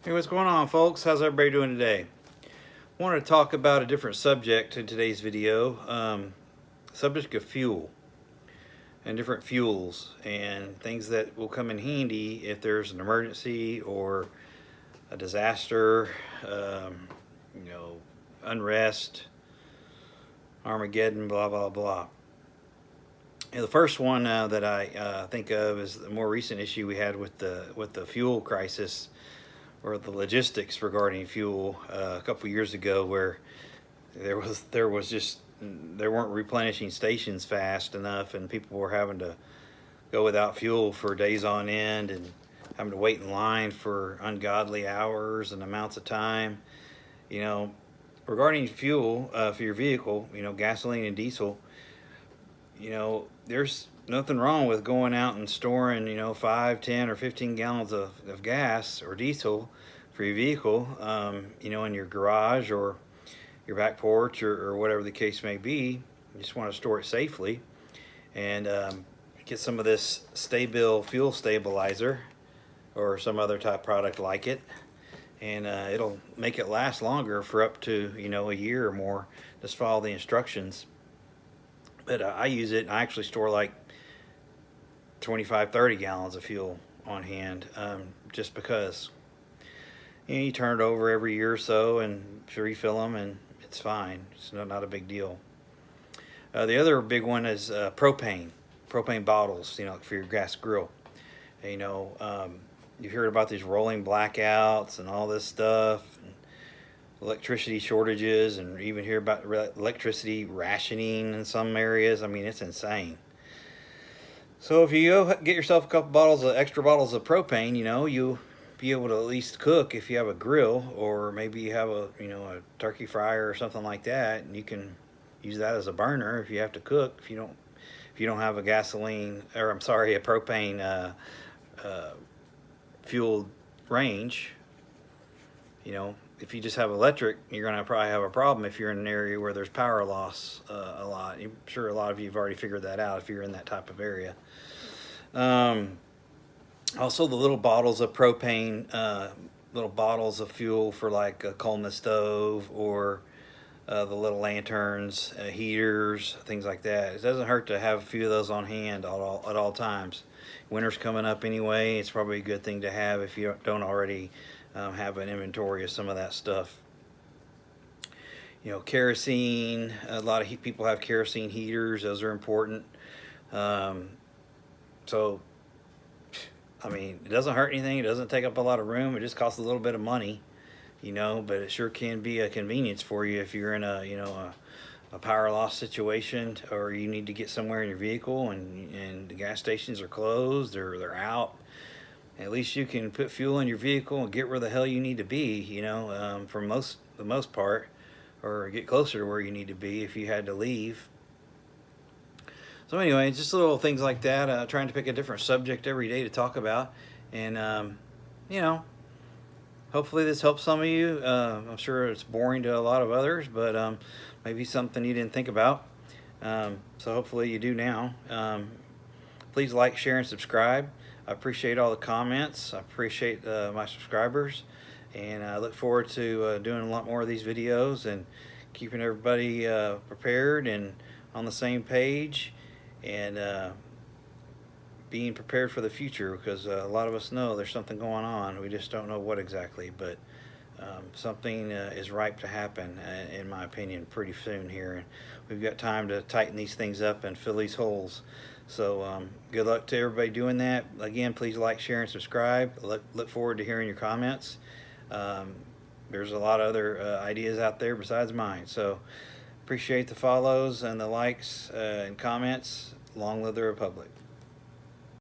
Hey, what's going on, folks? How's everybody doing today? I wanted to talk about a different subject in today's video. Subject of fuel and different fuels and things that will come in handy if there's an emergency or a disaster, unrest, Armageddon, blah blah blah. And the first one that I think of is the more recent issue we had with the fuel crisis, or the logistics regarding fuel a couple years ago, where there weren't replenishing stations fast enough, and people were having to go without fuel for days on end and having to wait in line for ungodly hours and amounts of time. Regarding fuel for your vehicle, gasoline and diesel, there's nothing wrong with going out and storing 5, 10, or 15 gallons of gas or diesel for your vehicle, in your garage or your back porch, or whatever the case may be. You just want to store it safely and get some of this Sta-Bil fuel stabilizer or some other type product like it, and it'll make it last longer for up to a year or more. Just follow the instructions. But I use it, and I actually store like 25, 30 gallons of fuel on hand, just because you turn it over every year or so and refill them, and it's fine. It's not a big deal. The other big one is propane bottles, for your gas grill. You heard about these rolling blackouts and all this stuff, and electricity shortages, and even hear about electricity rationing in some areas. I mean, it's insane. So if you go get yourself a couple extra bottles of propane, you'll be able to at least cook if you have a grill, or maybe you have a turkey fryer or something like that, and you can use that as a burner if you have to cook. If you don't have a propane fueled range. If you just have electric, you're going to probably have a problem if you're in an area where there's power loss a lot. I'm sure a lot of you have already figured that out if you're in that type of area. Also, the little bottles of propane, little bottles of fuel for like a Coleman stove, or the little lanterns, heaters, things like that. It doesn't hurt to have a few of those on hand at all times. Winter's coming up anyway. It's probably a good thing to have if you don't already have an inventory of some of that stuff. Kerosene. A lot of people have kerosene heaters. Those are important. So, I mean, it doesn't hurt anything. It doesn't take up a lot of room. It just costs a little bit of money, but it sure can be a convenience for you if you're in a power loss situation, or you need to get somewhere in your vehicle and the gas stations are closed or they're out. At least you can put fuel in your vehicle and get where the hell you need to be, for the most part, or get closer to where you need to be if you had to leave. So anyway, just little things like that. Trying to pick a different subject every day to talk about, and hopefully this helps some of you. I'm sure it's boring to a lot of others, but maybe something you didn't think about. So hopefully you do now. Please like, share, and subscribe. I appreciate all the comments. I appreciate my subscribers, and I look forward to doing a lot more of these videos and keeping everybody prepared and on the same page, and being prepared for the future, because a lot of us know there's something going on. We just don't know what exactly, but something is ripe to happen, in my opinion, pretty soon here, and we've got time to tighten these things up and fill these holes. So good luck to everybody doing that. Again, please like, share, and subscribe. Look forward to hearing your comments. There's a lot of other ideas out there besides mine, so appreciate the follows and the likes and comments. Long live the Republic.